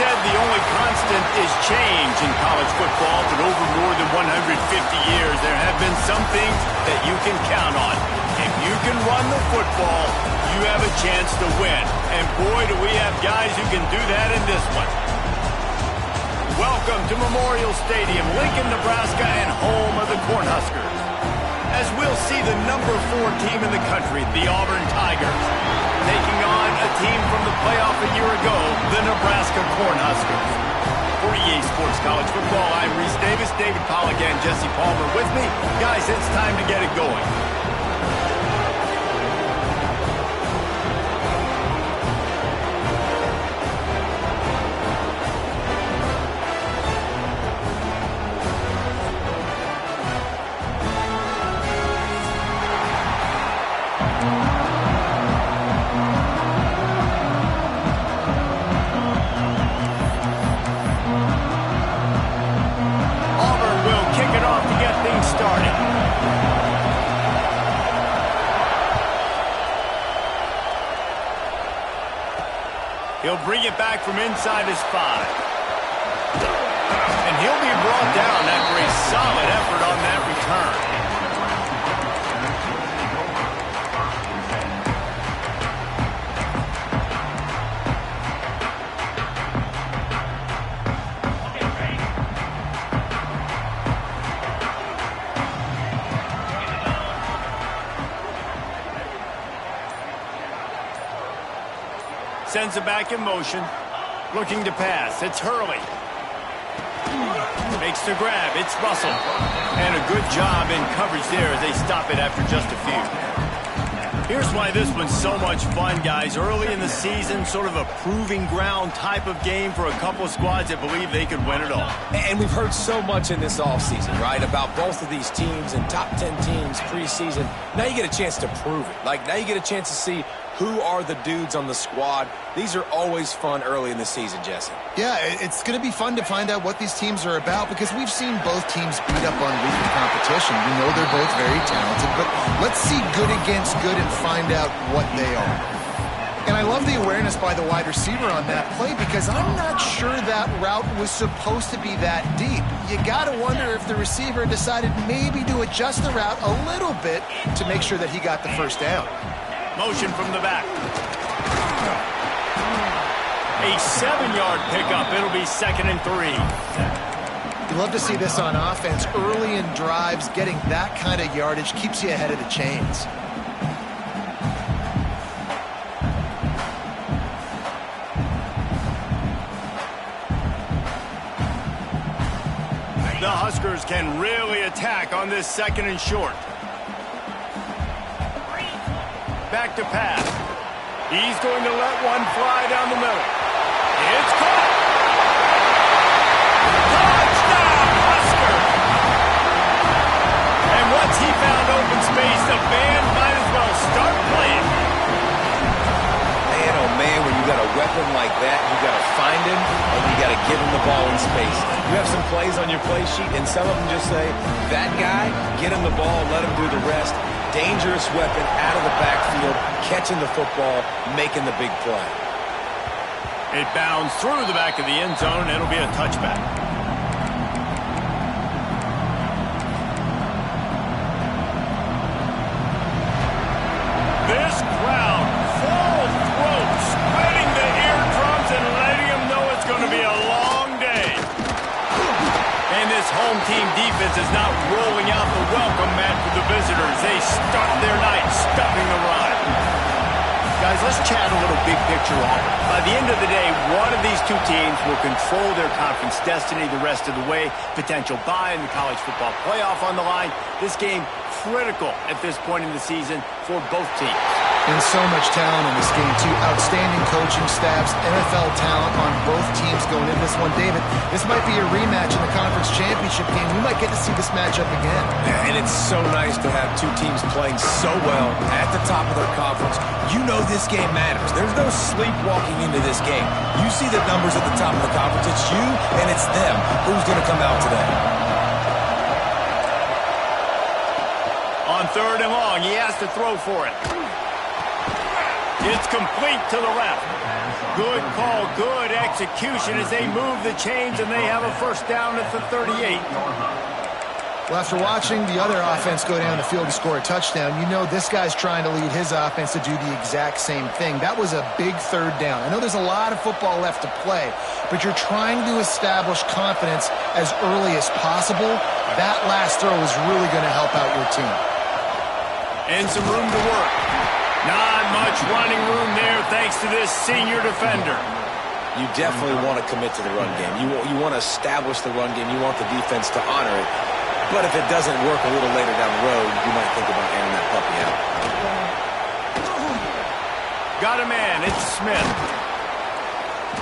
said the only constant is change in college football, but over more than 150 years, there have been some things that you can count on. If you can run the football, you have a chance to win. And boy, do we have guys who can do that in this one. Welcome to Memorial Stadium, Lincoln, Nebraska, and home of the Cornhuskers. As we'll see the number 4 team in the country, the Auburn Tigers, taking on a team from the playoff a year ago, the Nebraska Cornhuskers. For EA Sports College Football, I'm Reese Davis, David Pollack, and Jesse Palmer with me. Guys, it's time to get it going. He'll bring it back from inside his 5. And he'll be brought down after a solid effort on that return. Sends it back in motion. Looking to pass. It's Hurley. Makes the grab. It's Russell. And a good job in coverage there as they stop it after just a few. Here's why this one's so much fun, guys. Early in the season, sort of a proving ground type of game for a couple of squads that believe they could win it all. And we've heard so much in this offseason, right, about both of these teams and top 10 teams preseason. Now you get a chance to prove it. Like, now you get a chance to see who are the dudes on the squad. These are always fun early in the season, Jesse. Yeah, it's going to be fun to find out what these teams are about because we've seen both teams beat up on weaker competition. We know they're both very talented, but let's see good against good and find out what they are. And I love the awareness by the wide receiver on that play because I'm not sure that route was supposed to be that deep. You got to wonder if the receiver decided maybe to adjust the route a little bit to make sure that he got the first down. Motion from the back. A 7-yard pickup. It'll be 2nd and 3. You love to see this on offense. Early in drives, getting that kind of yardage keeps you ahead of the chains. The Huskers can really attack on this 2nd and short. Back to pass. He's going to let one fly down the middle. It's caught. Touchdown, Huskers! And once he found open space, the band might as well start playing. Man, oh man, when you got a weapon like that, you got to find him and you got to give him the ball in space. You have some plays on your play sheet, and some of them just say, that guy, get him the ball, let him do the rest. Dangerous weapon out of the backfield, catching the football, making the big play. It bounds through the back of the end zone, and it'll be a touchback. This crowd, full throat, spreading the eardrums and letting them know it's going to be a long day. And this home team defense is not rolling out the welcome mat for the visitors. They start their night stuffing the run. Guys, let's chat a little big picture on it. By the end of the day, one of these two teams will control their conference destiny the rest of the way. Potential bye in the college football playoff on the line. This game critical at this point in the season for both teams. And so much talent in this game, too. Outstanding coaching staffs, NFL talent on both teams going into this one. David, this might be a rematch in the conference championship game. We might get to see this matchup again. Yeah, and it's so nice to have two teams playing so well at the top of their conference. You know this game matters. There's no sleepwalking into this game. You see the numbers at the top of the conference. It's you and it's them. Who's going to come out today? On 3rd and long, he has to throw for it. It's complete to the left. Good call, good execution as they move the chains, and they have a first down at the 38. Well, after watching the other offense go down the field to score a touchdown, you know this guy's trying to lead his offense to do the exact same thing. That was a big third down. I know there's a lot of football left to play, but you're trying to establish confidence as early as possible. That last throw is really going to help out your team. And some room to work. Not much running room there thanks to this senior defender. You definitely want to commit to the run game. You want to establish the run game. You want the defense to honor it. But if it doesn't work a little later down the road, you might think about airing that puppy out. Got a man. It's Smith.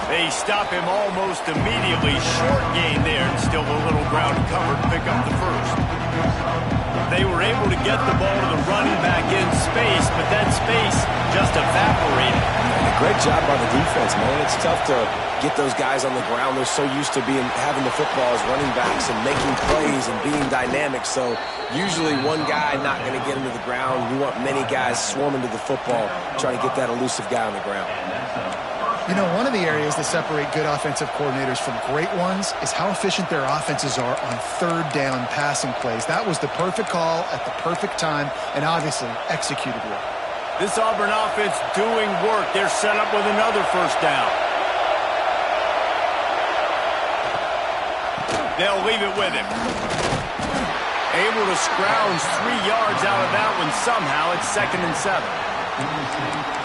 They stop him almost immediately. Short gain there. And still a little ground covered to pick up the first. They were able to get the ball to the running back in space, but that space just evaporated. A great job by the defense, man. It's tough to get those guys on the ground. They're so used to having the football as running backs and making plays and being dynamic. So usually one guy not going to get into the ground. You want many guys swarming to the football, trying to get that elusive guy on the ground. You know, one of the areas that separate good offensive coordinators from great ones is how efficient their offenses are on third down passing plays. That was the perfect call at the perfect time and obviously executed well. This Auburn offense doing work. They're set up with another first down. They'll leave it with him. Able to scrounge 3 yards out of that one somehow. It's 2nd and 7.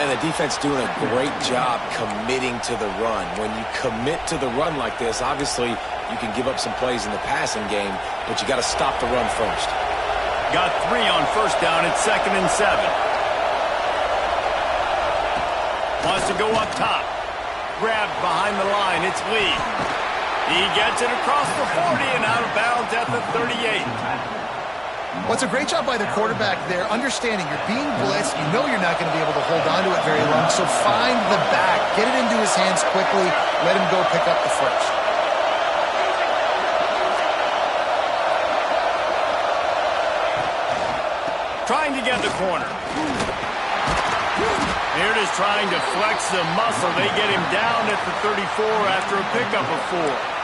And the defense doing a great job committing to the run. When you commit to the run like this, obviously you can give up some plays in the passing game, but you got to stop the run first. Got 3 on first down. It's 2nd and 7. Wants to go up top. Grabbed behind the line. It's Lee. He gets it across the 40 and out of bounds at the 38. Well, it's a great job by the quarterback there, understanding you're being blitzed. You know you're not going to be able to hold on to it very long, so find the back. Get it into his hands quickly. Let him go pick up the first. Trying to get the corner. Here it is trying to flex the muscle. They get him down at the 34 after a pickup of 4.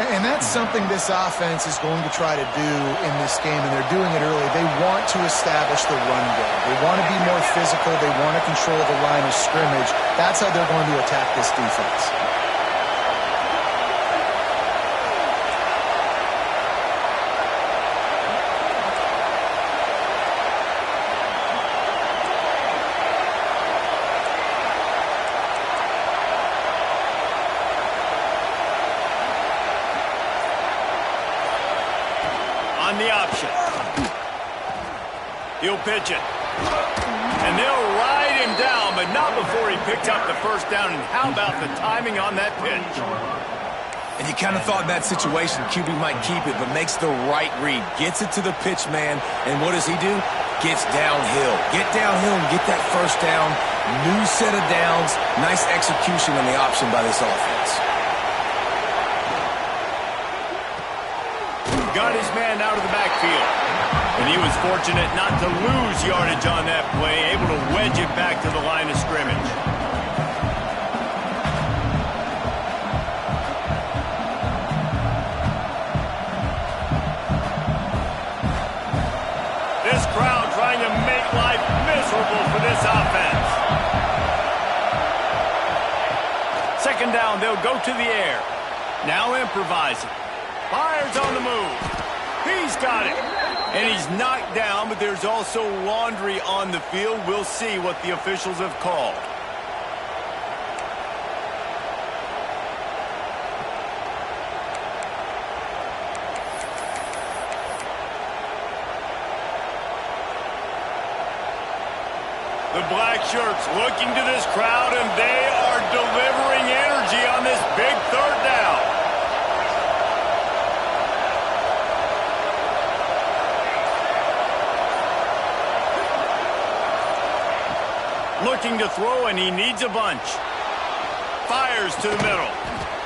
And that's something this offense is going to try to do in this game, and they're doing it early. They want to establish the run game. They want to be more physical. They want to control the line of scrimmage. That's how they're going to attack this defense. The option. He'll pitch it. And they'll ride him down, but not before he picks up the first down. And how about the timing on that pitch? And you kind of thought in that situation QB might keep it, but makes the right read. Gets it to the pitch man, and what does he do? Gets downhill. Get downhill and get that first down. New set of downs. Nice execution on the option by this offense. Got his man out of the backfield. And he was fortunate not to lose yardage on that play, able to wedge it back to the line of scrimmage. This crowd trying to make life miserable for this offense. 2nd down, they'll go to the air. Now improvising. Fires on the move. He's got it. And he's knocked down, but there's also laundry on the field. We'll see what the officials have called. The black shirts looking to this crowd, and they are delivering energy on this big third down. Looking to throw, and he needs a bunch. Fires to the middle.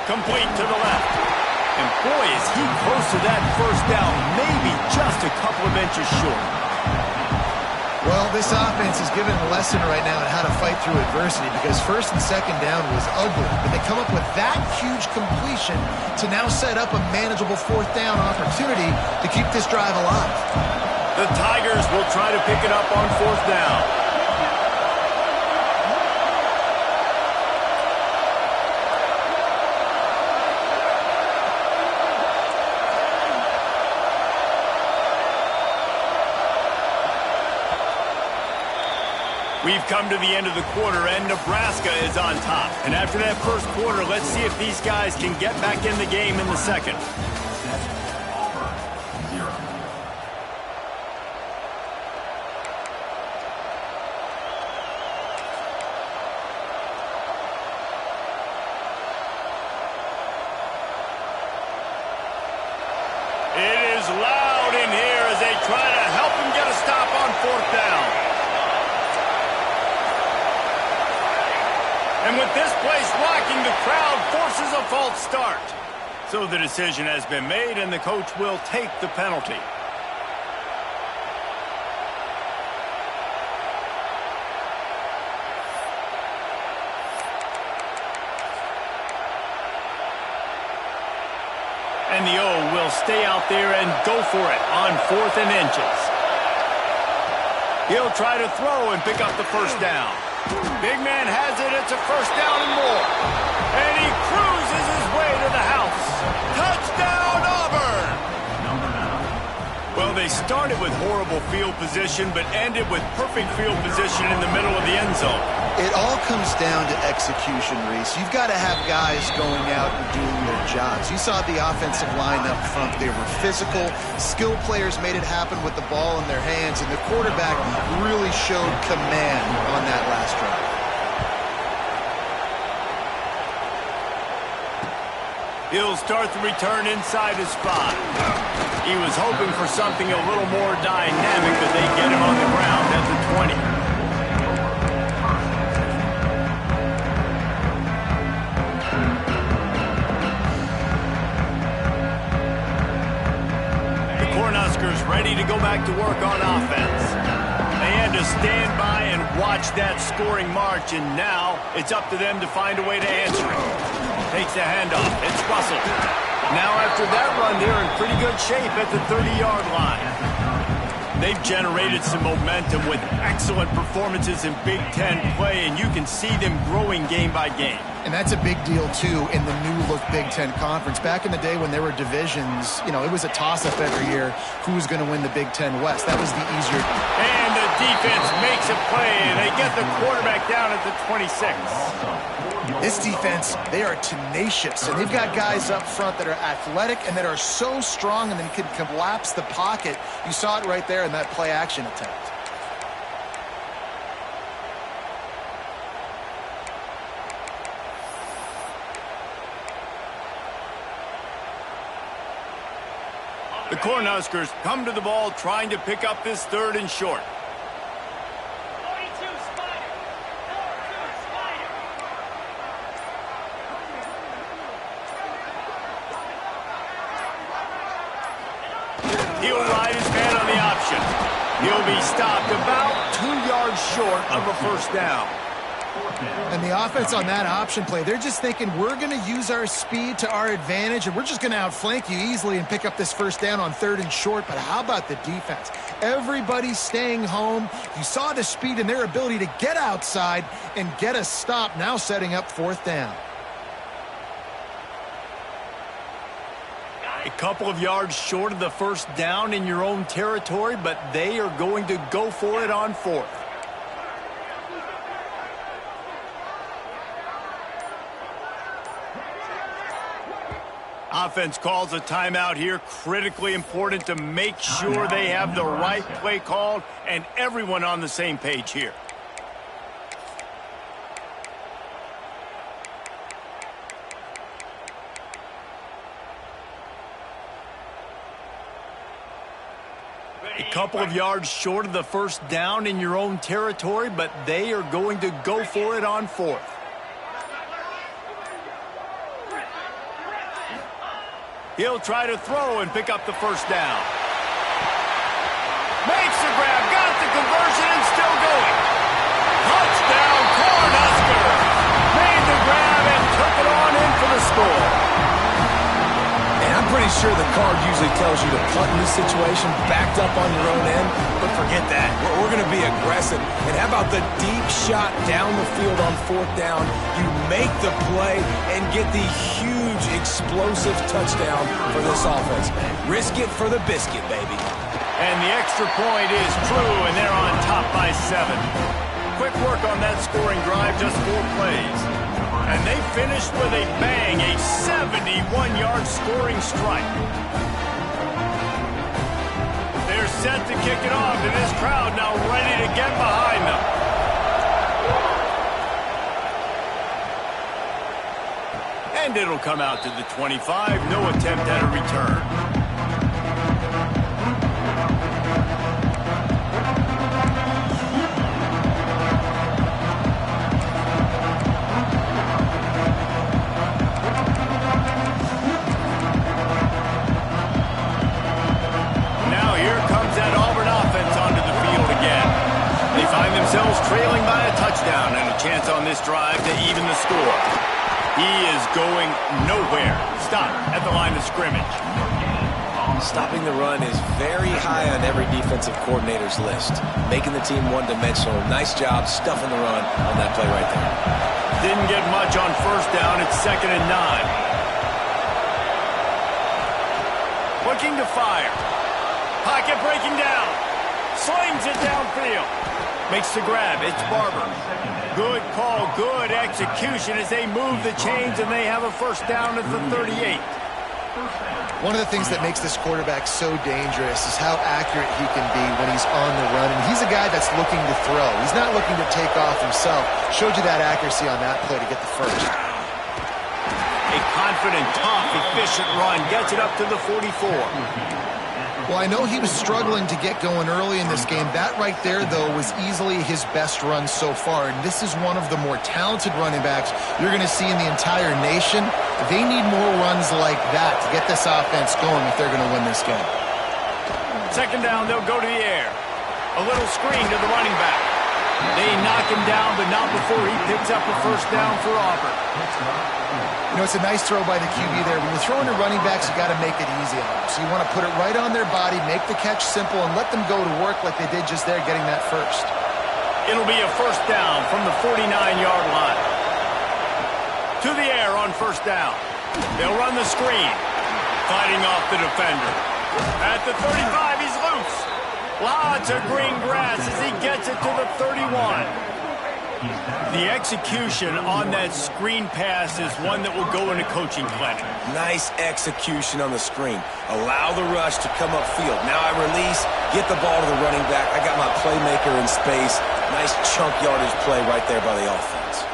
Complete to the left. And boy, is he close to that first down. Maybe just a couple of inches short. Well, this offense is given a lesson right now on how to fight through adversity because first and second down was ugly, but they come up with that huge completion to now set up a manageable fourth down opportunity to keep this drive alive. The Tigers will try to pick it up on fourth down. We've come to the end of the quarter, and Nebraska is on top. And after that first quarter, let's see if these guys can get back in the game in the second. It is loud in here as they try to help him get a stop on fourth down. And with this place rocking, the crowd forces a false start. So the decision has been made, and the coach will take the penalty. And the O will stay out there and go for it on 4th and inches. He'll try to throw and pick up the first down. Big man has it. It's a first down and more. And he cruises his way to the house. Touchdown, Auburn! Well, they started with horrible field position, but ended with perfect field position in the middle of the end zone. It all comes down to execution, Reese. You've got to have guys going out and doing their jobs. You saw the offensive line up front. They were physical. Skilled players made it happen with the ball in their hands, and the quarterback really showed command on that last drive. He'll start the return inside his 5. He was hoping for something a little more dynamic, but they get him on the ground at the 20. Ready to go back to work on offense. They had to stand by and watch that scoring march, and now it's up to them to find a way to answer it. Takes the handoff. It's Russell. Now after that run, they're in pretty good shape at the 30-yard line. They've generated some momentum with excellent performances in Big Ten play, and you can see them growing game by game. And that's a big deal, too, in the new-look Big Ten Conference. Back in the day when there were divisions, you know, it was a toss-up every year who was going to win the Big Ten West. That was the easier. And the defense makes a play, and they get the quarterback down at the 26. This defense, they are tenacious, and they've got guys up front that are athletic and that are so strong and then can collapse the pocket. You saw it right there in that play-action attempt. The Cornhuskers come to the ball trying to pick up this 3rd and short. He'll ride his man on the option. He'll be stopped about 2 yards short of a first down. And the offense on that option play, they're just thinking we're going to use our speed to our advantage and we're just going to outflank you easily and pick up this first down on 3rd and short. But how about the defense? Everybody's staying home. You saw the speed and their ability to get outside and get a stop, now setting up 4th down. A couple of yards short of the first down in your own territory, but they are going to go for it on 4th. Offense calls a timeout here. Critically important to make sure they have the right play called and everyone on the same page here. A couple of yards short of the first down in your own territory, but they are going to go for it on 4th. He'll try to throw and pick up the first down. Makes the grab, got the conversion, and Sure, the card usually tells you to punt in this situation, backed up on your own end, but forget that. We're going to be aggressive. And how about the deep shot down the field on 4th down? You make the play and get the huge explosive touchdown for this offense. Risk it for the biscuit, baby. And the extra point is true, and they're on top by 7. Quick work on that scoring drive, just 4 plays. And they finished with a bang, a 71-yard scoring strike. They're set to kick it off, and this crowd now ready to get behind them. And it'll come out to the 25. No attempt at a return. Themselves trailing by a touchdown and a chance on this drive to even the score. He is going nowhere. Stop at the line of scrimmage. Stopping the run is very high on every defensive coordinator's list. Making the team one-dimensional. Nice job stuffing the run on that play right there. Didn't get much on 1st down. It's 2nd and 9. Looking to fire. Pocket breaking down. Slings it downfield. Makes the grab. It's Barber. Good call, good execution as they move the chains and they have a 1st down at the 38. One of the things that makes this quarterback so dangerous is how accurate he can be when he's on the run. And he's a guy that's looking to throw. He's not looking to take off himself. Showed you that accuracy on that play to get the 1st. A confident, tough, efficient run. Gets it up to the 44. Well, I know he was struggling to get going early in this game. That right there, though, was easily his best run so far. And this is one of the more talented running backs you're going to see in the entire nation. They need more runs like that to get this offense going if they're going to win this game. 2nd down, they'll go to the air. A little screen to the running back. They knock him down, but not before he picks up a 1st down for Auburn. You know, it's a nice throw by the QB there. When you're throwing to running backs, you got to make it easy on them. So you want to put it right on their body, make the catch simple, and let them go to work like they did just there, getting that 1st. It'll be a 1st down from the 49-yard line. To the air on 1st down. They'll run the screen. Fighting off the defender. At the 35, he's loose. Lots of green grass as he gets it to the 31. The execution on that screen pass is one that will go in a coaching clinic. Nice execution on the screen. Allow the rush to come upfield. Now I release, get the ball to the running back. I got my playmaker in space. Nice chunk yardage play right there by the offense.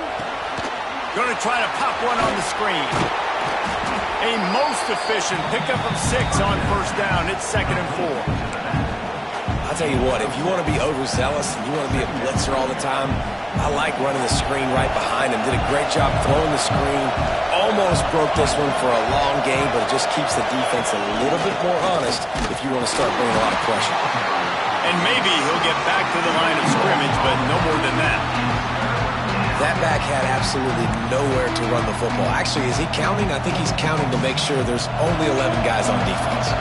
Going to try to pop one on the screen. A most efficient pickup of 6 on 1st down. It's 2nd and 4. I'll tell you what, if you want to be overzealous and you want to be a blitzer all the time, I like running the screen right behind him. Did a great job throwing the screen. Almost broke this one for a long game, but it just keeps the defense a little bit more honest if you want to start bringing a lot of pressure. And maybe he'll get back to the line of scrimmage, but no more than that. That back had absolutely nowhere to run the football. Actually, is he counting? I think he's counting to make sure there's only 11 guys on defense.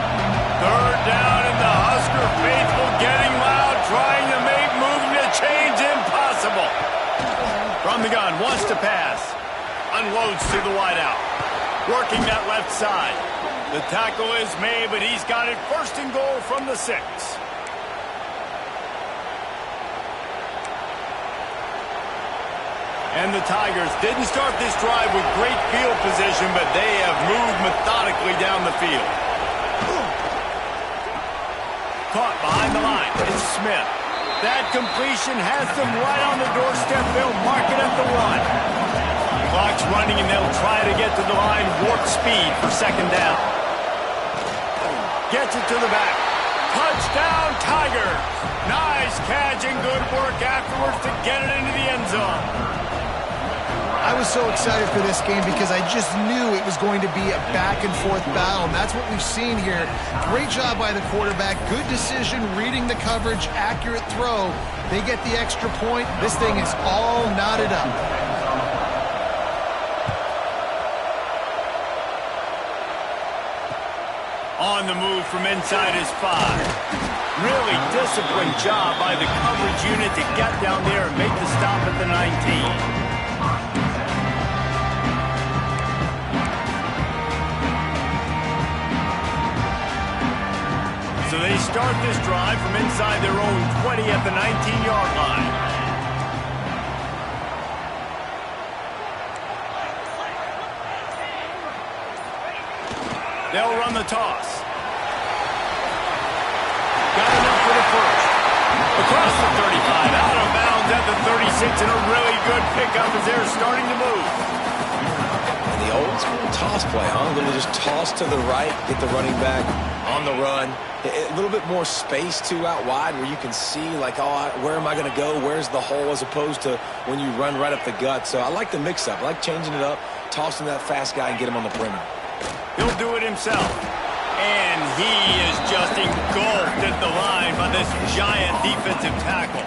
3rd down, and the Husker faithful getting loud, trying to make moving the chains impossible. From the gun, wants to pass. Unloads to the wideout. Working that left side. The tackle is made, but he's got it 1st and goal from the 6. And the Tigers didn't start this drive with great field position, but they have moved methodically down the field. Caught behind the line. It's Smith. That completion has them right on the doorstep. They'll mark it at the 1. Clock's running, and they'll try to get to the line warp speed for 2nd down. Gets it to the back. Touchdown, Tigers. Nice catch and good work afterwards to get it into the end zone. I was so excited for this game because I just knew it was going to be a back-and-forth battle, and that's what we've seen here. Great job by the quarterback. Good decision, reading the coverage, accurate throw. They get the extra point. This thing is all knotted up. On the move from inside his 5. Really disciplined job by the coverage unit to get down there and make the stop at the 19. So they start this drive from inside their own 20 at the 19-yard line. They'll run the toss. Got enough for the first. Across the 35, out of bounds at the 36, and a really good pickup as they're starting to move. And the old school toss play, huh? A little just toss to the right, get the running back on the run. A little bit more space, too, out wide where you can see, like, oh, where am I going to go? Where's the hole, as opposed to when you run right up the gut. So I like the mix-up. I like changing it up, tossing that fast guy and get him on the perimeter. He'll do it himself. And he is just engulfed at the line by this giant defensive tackle.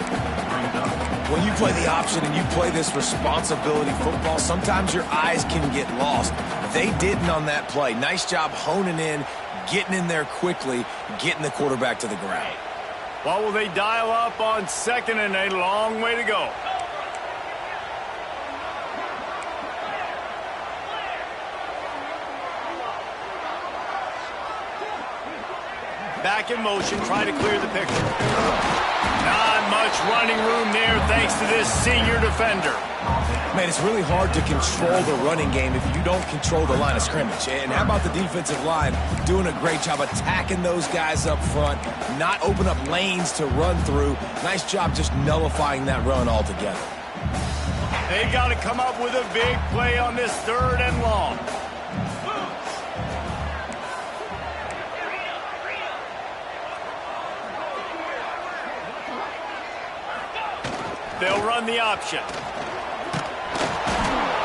When you play the option and you play this responsibility football, sometimes your eyes can get lost. They didn't on that play. Nice job honing in, getting in there quickly, getting the quarterback to the ground. What will they dial up on 2nd and a long way to go? Back in motion, try to clear the picture. Not much running room there thanks to this senior defender. Man, it's really hard to control the running game if you don't control the line of scrimmage. And how about the defensive line doing a great job attacking those guys up front, not open up lanes to run through. Nice job just nullifying that run altogether. They've got to come up with a big play on this 3rd and long. They'll run the option.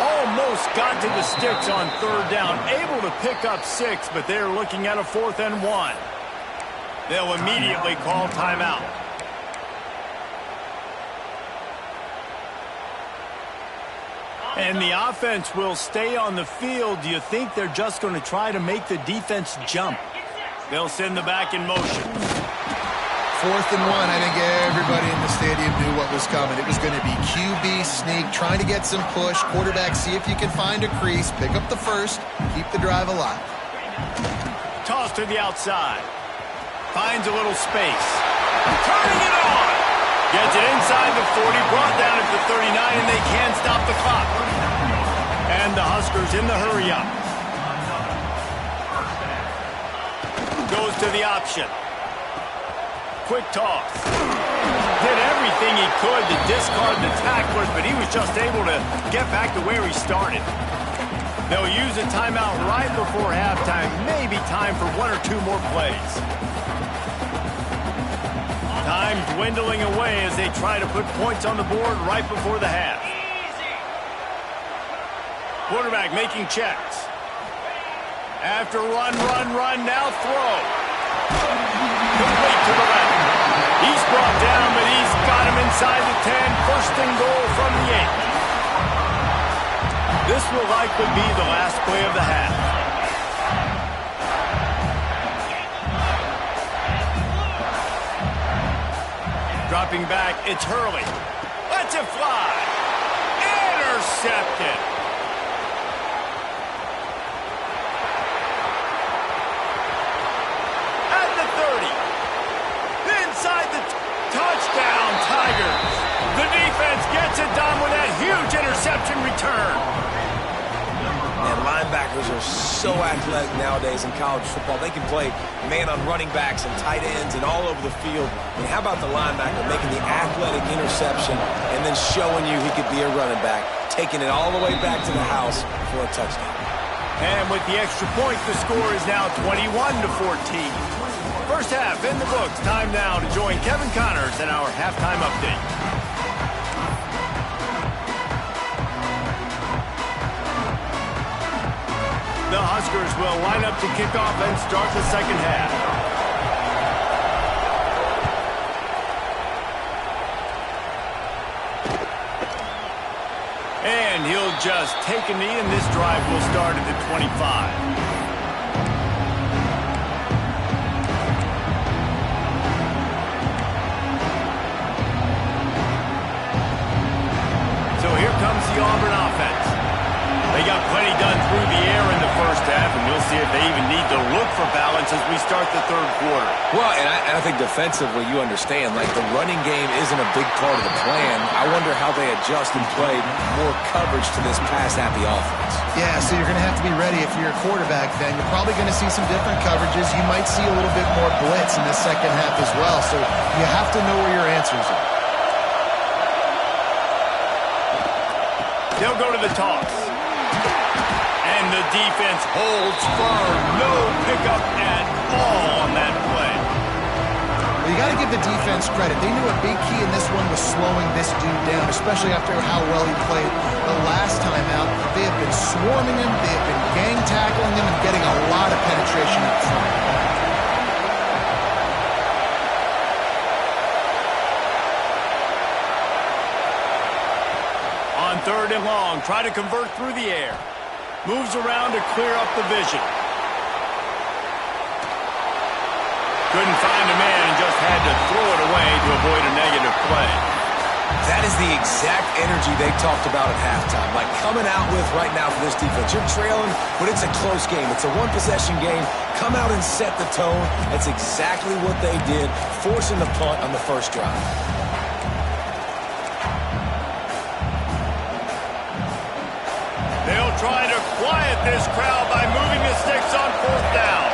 Almost got to the sticks on 3rd down. Able to pick up 6, but they're looking at a 4th and 1. They'll immediately call timeout. And the offense will stay on the field. Do you think they're just going to try to make the defense jump? They'll send the back in motion. 4th and 1, I think everybody in the stadium knew what was coming. It was going to be QB sneak, trying to get some push. Quarterback, see if you can find a crease. Pick up the first. Keep the drive alive. Toss to the outside. Finds a little space. Turning it on. Gets it inside the 40. Brought down at the 39, and they can't stop the clock. And the Huskers in the hurry-up. Goes to the option. Quick toss. Did everything he could to discard the tacklers, but he was just able to get back to where he started. They'll use a timeout right before halftime. Maybe time for 1 or 2 more plays. Time dwindling away as they try to put points on the board right before the half. Quarterback making checks. After run, now throw. Complete to the left. He's brought down, but he's got him inside the 10. 1st and goal from the 8. This will likely be the last play of the half. Dropping back, it's Hurley. Lets it fly. Intercepted. Touchdown, Tigers. The defense gets it done with that huge interception return. And linebackers are so athletic nowadays in college football. They can play man on running backs and tight ends and all over the field. And how about the linebacker making the athletic interception and then showing you he could be a running back, taking it all the way back to the house for a touchdown. And with the extra point, the score is now 21-14. First half in the books. Time now to join Kevin Connors in our halftime update. The Huskers will line up to kick off and start the second half. And he'll just take a knee, and this drive will start at the 25. the Auburn offense. They got plenty done through the air in the first half, and we'll see if they even need to look for balance as we start the third quarter. Well, and I think defensively you understand, like the running game isn't a big part of the plan. I wonder how they adjust and play more coverage to this pass-happy offense. Yeah, so you're going to have to be ready if you're a quarterback then. You're probably going to see some different coverages. You might see a little bit more blitz in the second half as well, so you have to know where your answers are. They'll go to the toss. And the defense holds firm. No pickup at all on that play. Well, you got to give the defense credit. They knew a big key in this one was slowing this dude down, especially after how well he played the last time out. They have been swarming him. They have been gang tackling him and getting a lot of penetration up front. On 3rd and long, try to convert through the air. Moves around to clear up the vision. Couldn't find a man and just had to throw it away to avoid a negative play. That is the exact energy they talked about at halftime. Like coming out with right now for this defense. You're trailing, but it's a close game. It's a one-possession game. Come out and set the tone. That's exactly what they did, forcing the punt on the first drive. They'll try to quiet this crowd by moving the sticks on 4th down.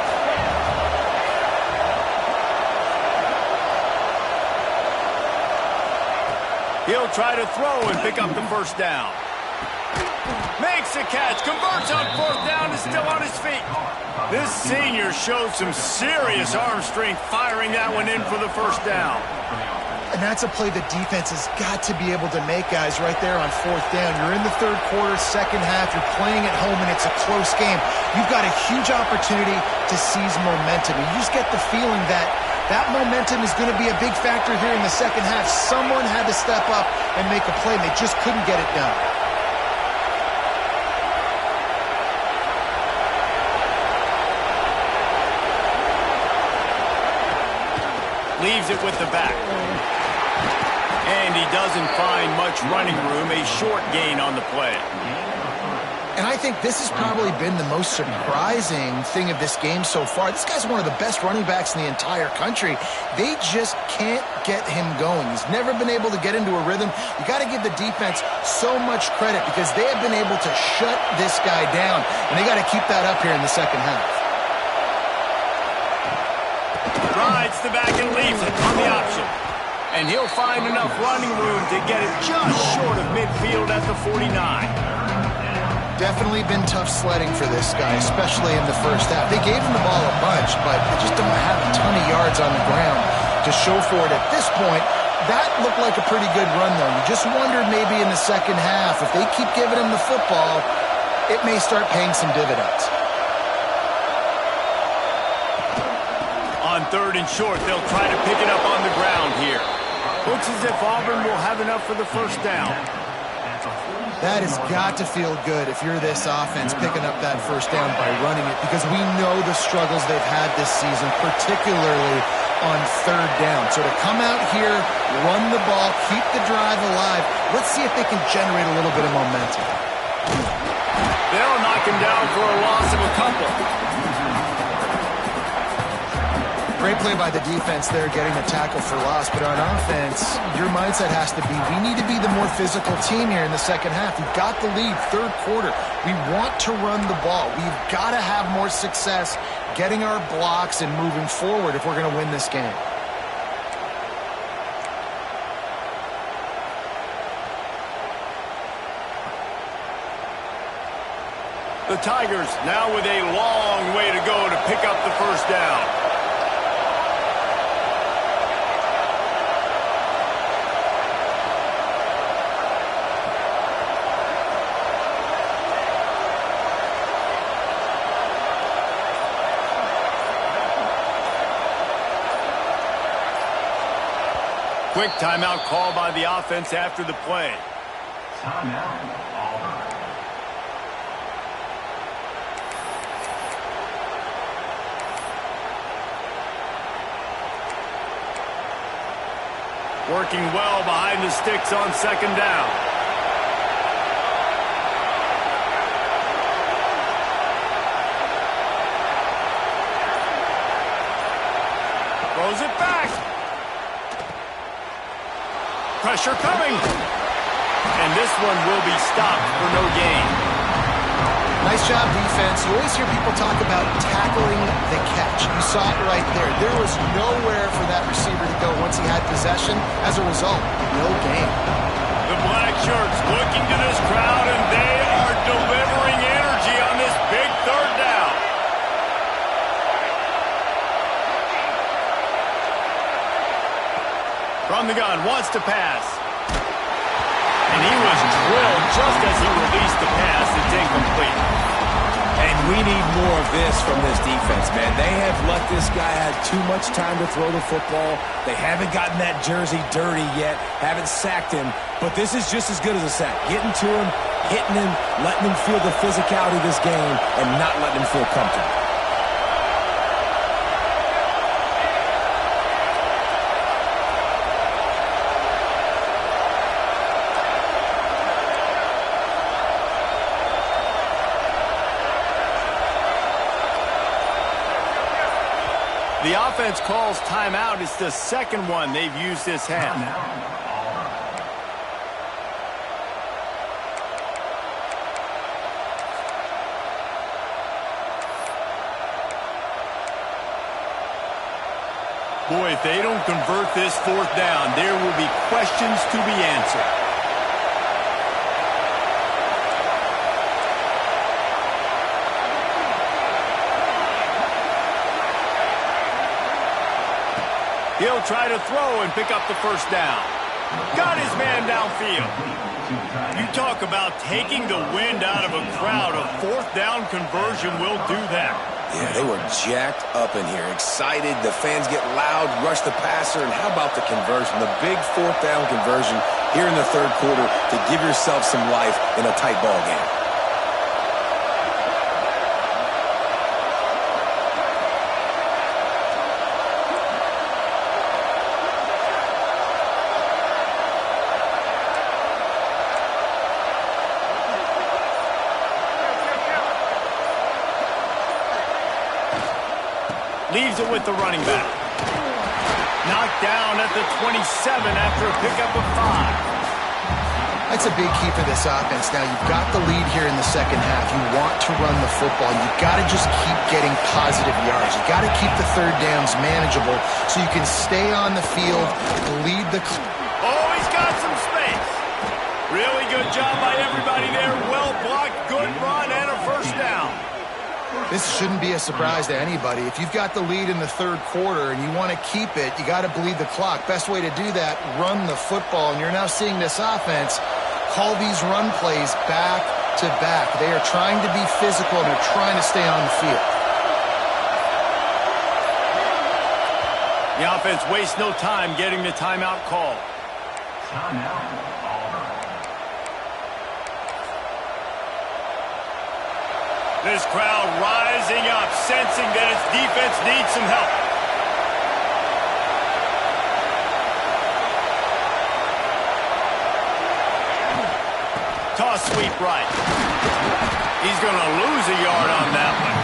He'll try to throw and pick up the first down. Makes the catch, converts on 4th down, is still on his feet. This senior showed some serious arm strength firing that one in for the first down. And that's a play the defense has got to be able to make, guys, right there on 4th down. You're in the third quarter, second half. You're playing at home, and it's a close game. You've got a huge opportunity to seize momentum. And you just get the feeling that that momentum is going to be a big factor here in the second half. Someone had to step up and make a play, and they just couldn't get it done. Leaves it with the back. And he doesn't find much running room, a short gain on the play. And I think this has probably been the most surprising thing of this game so far. This guy's one of the best running backs in the entire country. They just can't get him going. He's never been able to get into a rhythm. You got to give the defense so much credit because they have been able to shut this guy down. And they got to keep that up here in the second half. Rides the back and leaves it on the option. And he'll find enough running room to get it just short of midfield at the 49. Definitely been tough sledding for this guy, especially in the first half. They gave him the ball a bunch, but they just don't have a ton of yards on the ground to show for it at this point. That looked like a pretty good run, though. You just wondered maybe in the second half, if they keep giving him the football, it may start paying some dividends. On 3rd and short, they'll try to pick it up on the ground here. Looks as if Auburn will have enough for the first down. That has got to feel good if you're this offense picking up that first down by running it, because we know the struggles they've had this season, particularly on 3rd down. So to come out here, run the ball, keep the drive alive, let's see if they can generate a little bit of momentum. They'll knock him down for a loss of a couple. Great play by the defense there, getting the tackle for loss. But on offense, your mindset has to be, we need to be the more physical team here in the second half. We've got the lead, 3rd quarter. We want to run the ball. We've got to have more success getting our blocks and moving forward if we're going to win this game. The Tigers now with a long way to go to pick up the first down. Quick timeout call by the offense after the play. Timeout, Auburn. Working well behind the sticks on 2nd down. Pressure coming. And this one will be stopped for no gain. Nice job, defense. You always hear people talk about tackling the catch. You saw it right there. There was nowhere for that receiver to go once he had possession. As a result, no gain. The black shirts looking to this crowd, and they are delivering energy on this big third down. From the gun, wants to pass. And he was drilled just as he released the pass. It's incomplete. And we need more of this from this defense, man. They have let this guy have too much time to throw the football. They haven't gotten that jersey dirty yet, haven't sacked him. But this is just as good as a sack. Getting to him, hitting him, letting him feel the physicality of this game, and not letting him feel comfortable. The offense calls timeout. It's the second one they've used this half. Boy, if they don't convert this fourth down, there will be questions to be answered. He'll try to throw and pick up the first down. Got his man downfield. You talk about taking the wind out of a crowd. A fourth down conversion will do that. Yeah, they were jacked up in here, excited. The fans get loud, rush the passer, and how about the conversion? The big fourth down conversion here in the third quarter to give yourself some life in a tight ball game. Leaves it with the running back. Knocked down at the 27 after a pickup of 5. That's a big key for this offense. Now, you've got the lead here in the second half. You want to run the football. You've got to just keep getting positive yards. You've got to keep the third downs manageable so you can stay on the field, lead the... Oh, he's got some space. Really good job by everybody there. Well blocked, good run, and a first down. This shouldn't be a surprise to anybody. If you've got the lead in the third quarter and you want to keep it, you got to bleed the clock. Best way to do that, run the football. And you're now seeing this offense call these run plays back to back. They are trying to be physical and they're trying to stay on the field. The offense wastes no time getting the timeout call. Timeout. This crowd rising up, sensing that its defense needs some help. Toss sweep right. He's going to lose a yard on that one.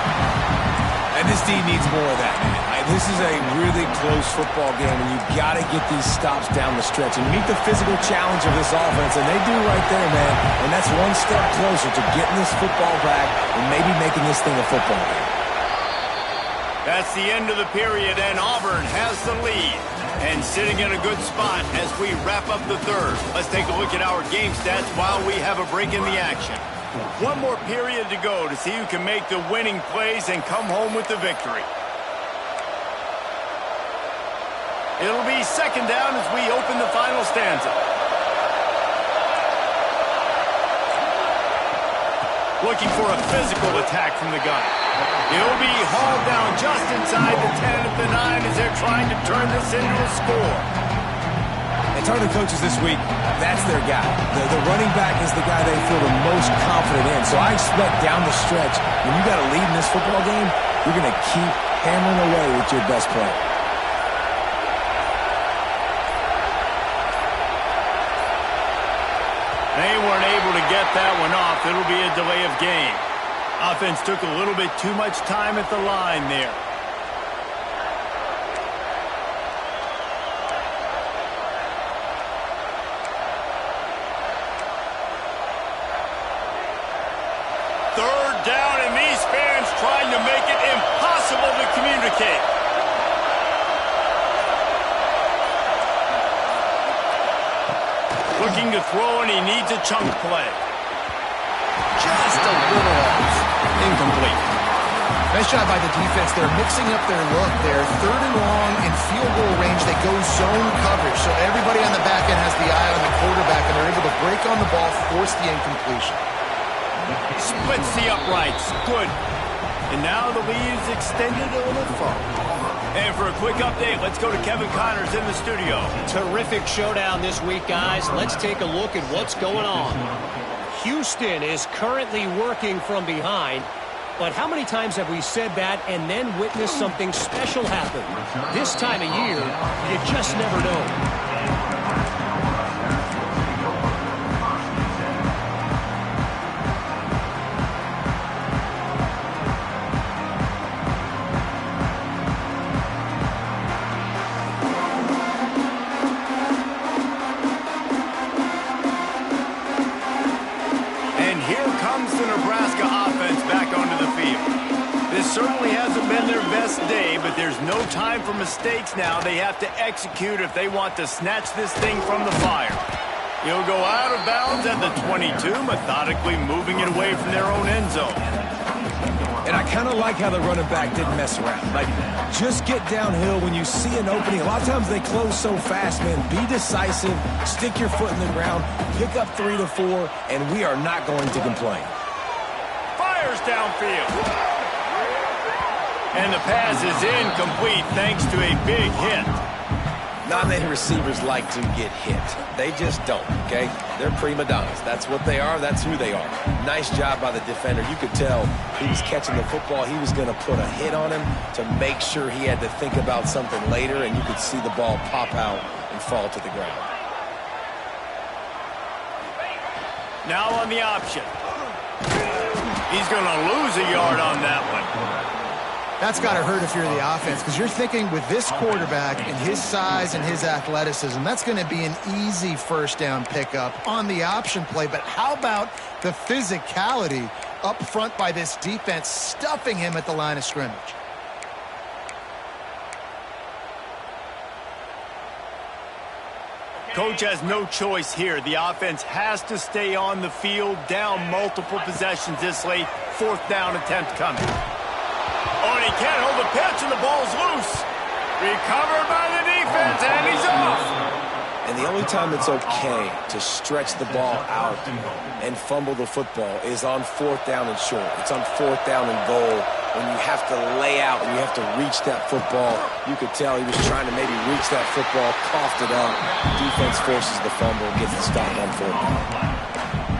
And this team needs more of that, man. This is a really close football game, and you've got to get these stops down the stretch and meet the physical challenge of this offense, and they do right there, man. And that's one step closer to getting this football back and maybe making this thing a football game. That's the end of the period, and Auburn has the lead. And sitting in a good spot as we wrap up the third. Let's take a look at our game stats while we have a break in the action. One more period to go to see who can make the winning plays and come home with the victory. It'll be second down as we open the final stanza. Looking for a physical attack from the gun. He'll be hauled down just inside the 10 at the 9 as they're trying to turn this into a score. And telling the coaches this week, that's their guy. The running back is the guy they feel the most confident in. So I expect down the stretch, when you got a lead in this football game, you're going to keep hammering away with your best player. They weren't able to get that one off. It'll be a delay of game. Offense took a little bit too much time at the line there. Third down, and these fans trying to make it impossible to communicate. Looking to throw, and he needs a chunk play. Just a little off. Incomplete. Nice job by the defense. They're mixing up their look there. Third and long in field goal range. They go zone coverage. So everybody on the back end has the eye on the quarterback, and they're able to break on the ball, force the incompletion. Splits the uprights. Good. And now the lead is extended a little further. And for a quick update, let's go to Kevin Connors in the studio. Terrific showdown this week, guys. Let's take a look at what's going on. Houston is currently working from behind. But how many times have we said that and then witnessed something special happen? This time of year, you just never know. The Nebraska offense back onto the field. This certainly hasn't been their best day, but there's no time for mistakes now. They have to execute if they want to snatch this thing from the fire. He'll go out of bounds at the 22, methodically moving it away from their own end zone. And I kind of like how the running back didn't mess around. Like, just get downhill when you see an opening. A lot of times they close so fast, man. Be decisive, stick your foot in the ground, pick up 3 to 4, and we are not going to complain. Fires downfield. And the pass is incomplete thanks to a big hit. Non-native receivers like to get hit. They just don't, okay? They're prima donnas. That's what they are. That's who they are. Nice job by the defender. You could tell he was catching the football. He was going to put a hit on him to make sure he had to think about something later, and you could see the ball pop out and fall to the ground. Now on the option. He's going to lose a yard on that one. That's got to hurt if you're the offense, because you're thinking with this quarterback and his size and his athleticism, that's going to be an easy first down pickup on the option play. But how about the physicality up front by this defense, stuffing him at the line of scrimmage? Coach has no choice here. The offense has to stay on the field, down multiple possessions this late. Fourth down attempt coming. Oh, and he can't hold the pitch, and the ball's loose. Recovered by the defense, and he's off. And the only time it's okay to stretch the ball out and fumble the football is on fourth down and short. It's on fourth down and goal when you have to lay out and you have to reach that football. You could tell he was trying to maybe reach that football, coughed it up. Defense forces the fumble and gets the stop on fourth down.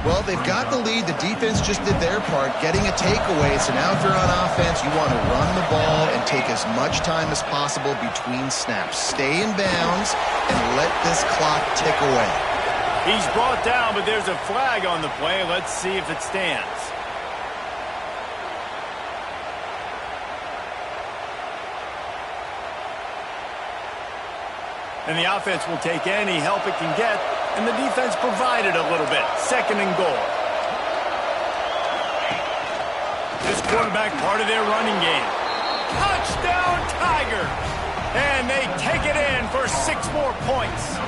Well, they've got the lead. The defense just did their part, getting a takeaway. So now if you're on offense, you want to run the ball and take as much time as possible between snaps. Stay in bounds and let this clock tick away. He's brought down, but there's a flag on the play. Let's see if it stands. And the offense will take any help it can get. And the defense provided a little bit. Second and goal. This quarterback part of their running game. Touchdown, Tiger! And they take it in for 6 more points.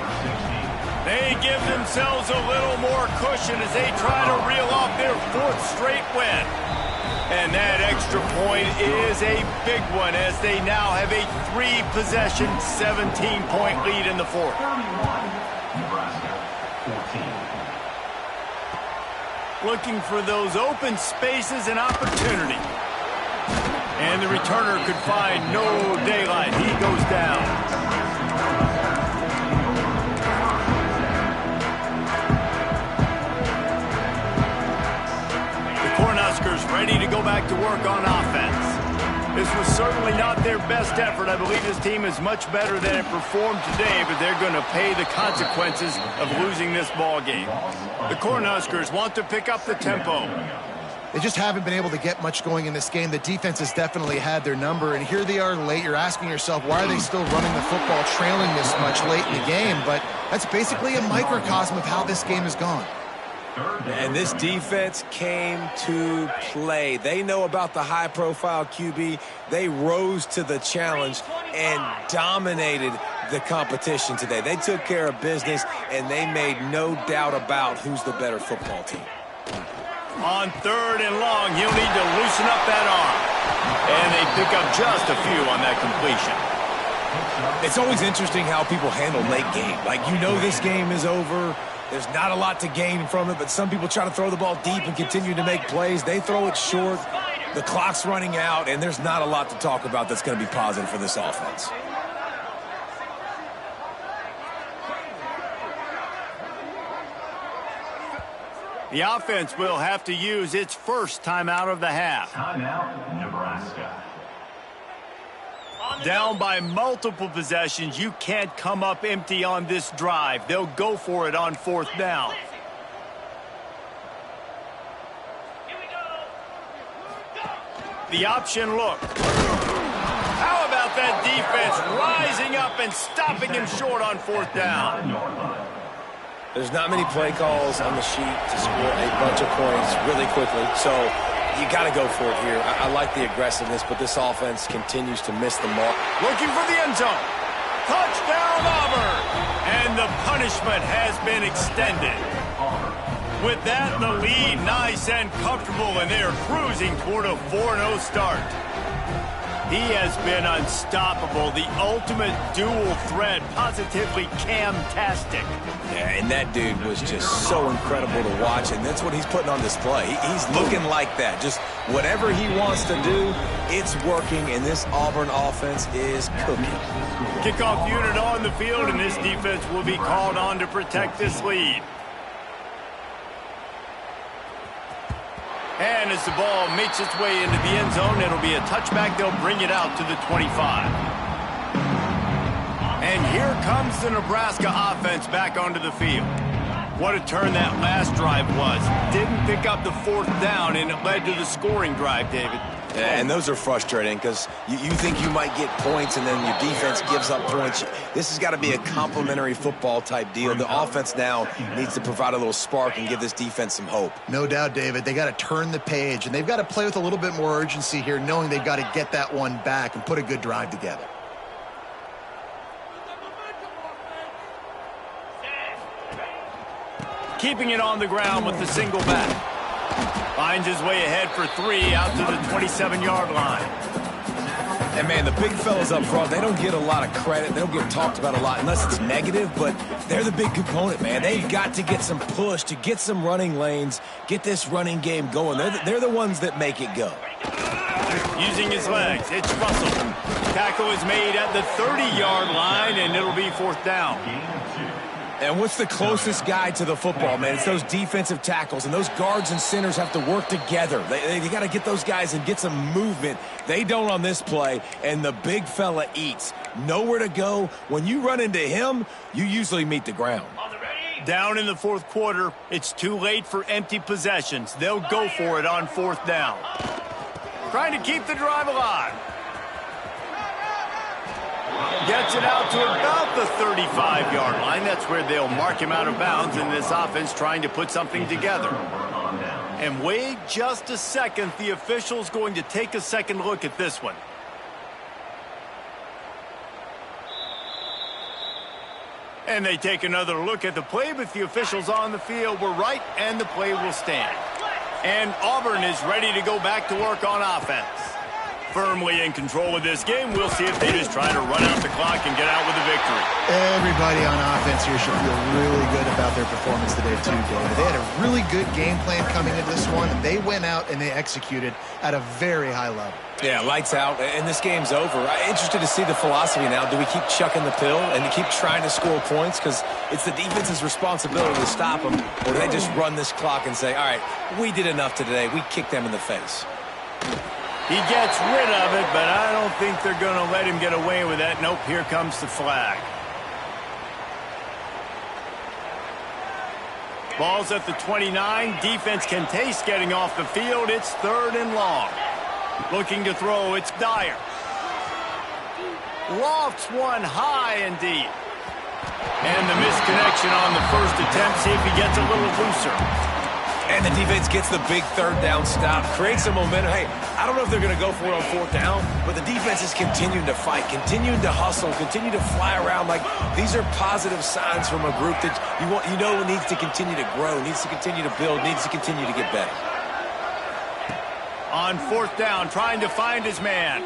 They give themselves a little more cushion as they try to reel off their 4th straight win. And that extra point is a big one as they now have a 3-possession, 17-point lead in the 4th. 31, Nebraska, 14. Looking for those open spaces and opportunity. And the returner could find no daylight. He goes down. Ready to go back to work on offense. This was certainly not their best effort. I believe this team is much better than it performed today, but they're going to pay the consequences of losing this ball game. The Cornhuskers want to pick up the tempo. They just haven't been able to get much going in this game. The defense has definitely had their number, and here they are late. You're asking yourself, why are they still running the football, trailing this much late in the game? But that's basically a microcosm of how this game has gone. And this defense came to play. They know about the high-profile QB. They rose to the challenge and dominated the competition today. They took care of business, and they made no doubt about who's the better football team. On 3rd and long, he'll need to loosen up that arm. And they pick up just a few on that completion. It's always interesting how people handle late game. Like, you know this game is over. There's not a lot to gain from it, but some people try to throw the ball deep and continue to make plays. They throw it short. The clock's running out, and there's not a lot to talk about that's going to be positive for this offense. The offense will have to use its first timeout of the half. Timeout, Nebraska. Down by multiple possessions, you can't come up empty on this drive. They'll go for it on 4th down. The option look. How about that defense rising up and stopping him short on 4th down? There's not many play calls on the sheet to score a bunch of points really quickly, so you got to go for it here. I like the aggressiveness, but this offense continues to miss the mark. Looking for the end zone. Touchdown, Auburn! And the punishment has been extended. With that, the lead nice and comfortable, and they are cruising toward a 4-0 start. He has been unstoppable, the ultimate dual threat, positively Cam-tastic. Yeah, and that dude was just so incredible to watch, and that's what he's putting on display. He's looking like that. Just whatever he wants to do, it's working, and this Auburn offense is cooking. Kickoff unit on the field, and this defense will be called on to protect this lead. And as the ball makes its way into the end zone, it'll be a touchback. They'll bring it out to the 25. And here comes the Nebraska offense back onto the field. What a turn that last drive was. Didn't pick up the 4th down, and it led to the scoring drive, David. And those are frustrating because you think you might get points and then your defense gives up points. This has got to be a complementary football type deal. The offense now needs to provide a little spark and give this defense some hope. No doubt, David. They got to turn the page, and they've got to play with a little bit more urgency here, knowing they've got to get that one back and put a good drive together. Keeping it on the ground with the single back. Finds his way ahead for 3 out to the 27-yard line. And, man, the big fellas up front, they don't get a lot of credit. They don't get talked about a lot unless it's negative, but they're the big component, man. They've got to get some push to get some running lanes, get this running game going. They're the ones that make it go. Using his legs, it's Russell. Tackle is made at the 30-yard line, and it'll be 4th down. And what's the closest guy to the football, man? It's those defensive tackles, and those guards and centers have to work together. They got to get those guys and get some movement. They don't on this play, and the big fella eats. Nowhere to go. When you run into him, you usually meet the ground. Down in the 4th quarter, it's too late for empty possessions. They'll go for it on 4th down. Trying to keep the drive alive. Gets it out to about the 35-yard line. That's where they'll mark him out of bounds in this offense trying to put something together. And wait just a second. The official's going to take a second look at this one. And they take another look at the play, but the officials on the field were right, and the play will stand. And Auburn is ready to go back to work on offense. Firmly in control of this game. We'll see if they just try to run out the clock and get out with a victory. Everybody on offense here should feel really good about their performance today too, David. They had a really good game plan coming into this one. They went out and they executed at a very high level. Yeah, lights out, and this game's over. I'm interested to see the philosophy now. Do we keep chucking the pill and keep trying to score points? Because it's the defense's responsibility to stop them. Or do they just run this clock and say, all right, we did enough today. We kicked them in the face. He gets rid of it, but I don't think they're going to let him get away with that. Nope, here comes the flag. Ball's at the 29. Defense can taste getting off the field. It's 3rd and long. Looking to throw, it's Dyer. Lofts one high and deep. And the misconnection on the first attempt. See if he gets a little looser. And the defense gets the big third down stop, creates some momentum. Hey, I don't know if they're going to go for it on fourth down, but the defense is continuing to fight, continuing to hustle, continue to fly around. Like, these are positive signs from a group that you know needs to continue to grow, needs to continue to build, needs to continue to get better. On fourth down, trying to find his man.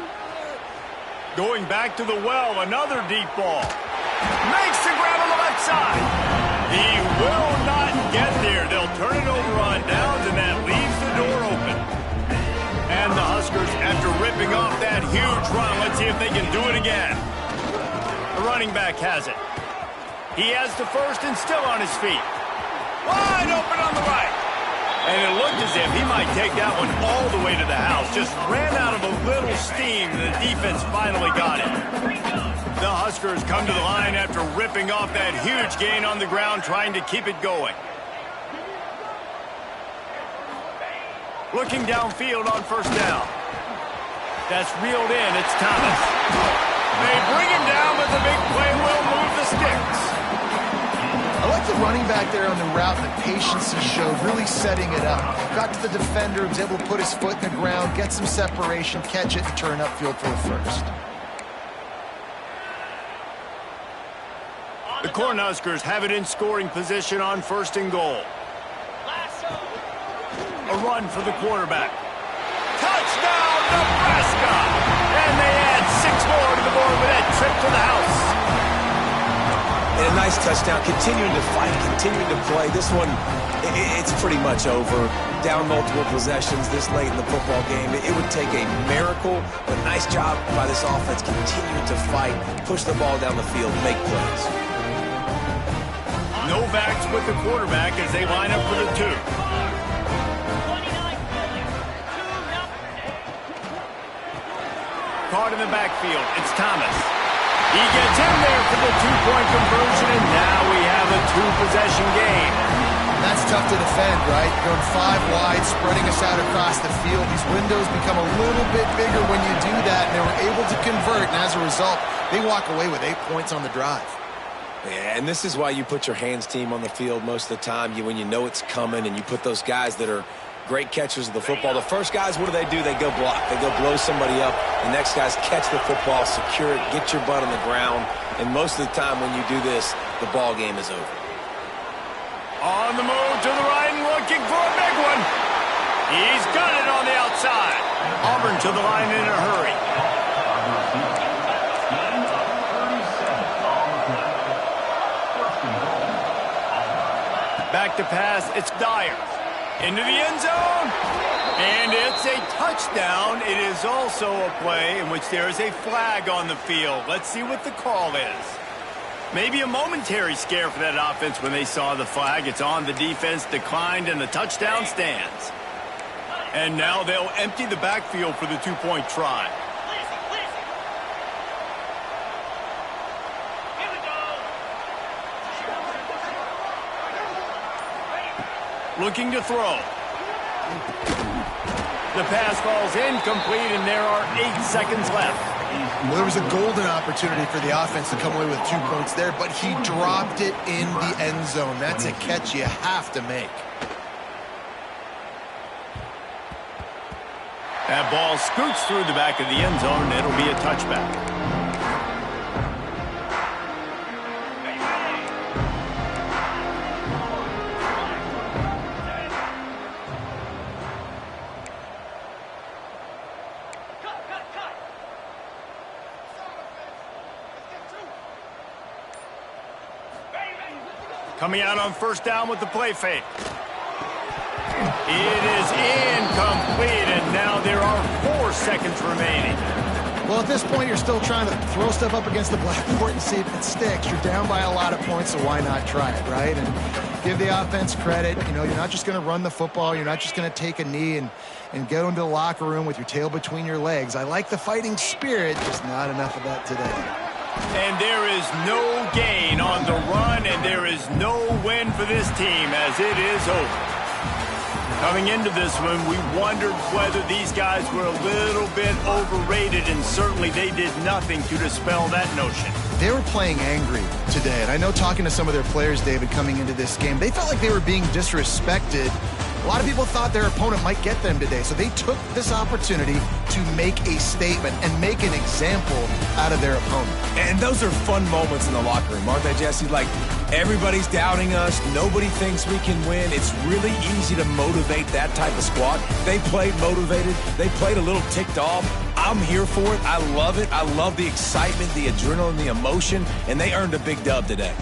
Going back to the well, another deep ball. Makes the grab on the left side. He will not get there. They'll turn it over on downs, and that leaves the door open. And the Huskers, after ripping off that huge run, let's see if they can do it again. The running back has it. He has the first and still on his feet. Wide open on the right. And it looked as if he might take that one all the way to the house. Just ran out of a little steam. The defense finally got it. The Huskers come to the line after ripping off that huge gain on the ground, trying to keep it going. Looking downfield on first down. That's reeled in. It's Thomas. They bring him down, but the big play will move the sticks. I like the running back there on the route and the patience he showed, really setting it up. Got to the defender, was able to put his foot in the ground, get some separation, catch it, and turn upfield for the first. The Cornhuskers have it in scoring position on first and goal. A run for the quarterback. Touchdown, Nebraska! And they add 6 more to the board with that trip to the house. And a nice touchdown, continuing to fight, continuing to play. This one, it's pretty much over. Down multiple possessions this late in the football game. It would take a miracle, but nice job by this offense continuing to fight, push the ball down the field, make plays. No backs with the quarterback as they line up for the 2. Caught in the backfield. It's Thomas. He gets in there for the 2-point conversion, and now we have a 2-possession game. That's tough to defend, right? Going 5 wide, spreading us out across the field. These windows become a little bit bigger when you do that, and they were able to convert, and as a result, they walk away with 8 points on the drive. Yeah, and this is why you put your hands team on the field most of the time. When you know it's coming, and you put those guys that are great catchers of the football. The first guys, what do? They go block. They go blow somebody up. The next guys catch the football, secure it, get your butt on the ground. And most of the time when you do this, the ball game is over. On the move to the right and looking for a big one. He's got it on the outside. Auburn to the line in a hurry. Back to pass, it's Dyer. Into the end zone. And it's a touchdown. It is also a play in which there is a flag on the field. Let's see what the call is. Maybe a momentary scare for that offense when they saw the flag. It's on, the defense declined, and the touchdown stands. And now they'll empty the backfield for the 2-point try. Looking to throw. The pass falls incomplete, and there are 8 seconds left. Well, there was a golden opportunity for the offense to come away with 2 points there, but he dropped it in the end zone. That's a catch you have to make. That ball scoots through the back of the end zone, and it'll be a touchback. Coming out on first down with the play fake. It is incomplete, and now there are 4 seconds remaining. Well, at this point, you're still trying to throw stuff up against the blackboard and see if it sticks. You're down by a lot of points, so why not try it, right? And give the offense credit. You know, you're not just going to run the football. You're not just going to take a knee and go into the locker room with your tail between your legs. I like the fighting spirit, just not enough of that today. And there is no gain on the run, and there is no win for this team as it is over. Coming into this one, we wondered whether these guys were a little bit overrated, and certainly they did nothing to dispel that notion. They were playing angry today, and I know talking to some of their players, David, coming into this game, they felt like they were being disrespected A lot of people thought their opponent might get them today, so they took this opportunity to make a statement and make an example out of their opponent. And those are fun moments in the locker room, aren't they, Jesse? Like, everybody's doubting us. Nobody thinks we can win. It's really easy to motivate that type of squad. They played motivated. They played a little ticked off. I'm here for it. I love it. I love the excitement, the adrenaline, the emotion, and they earned a big dub today.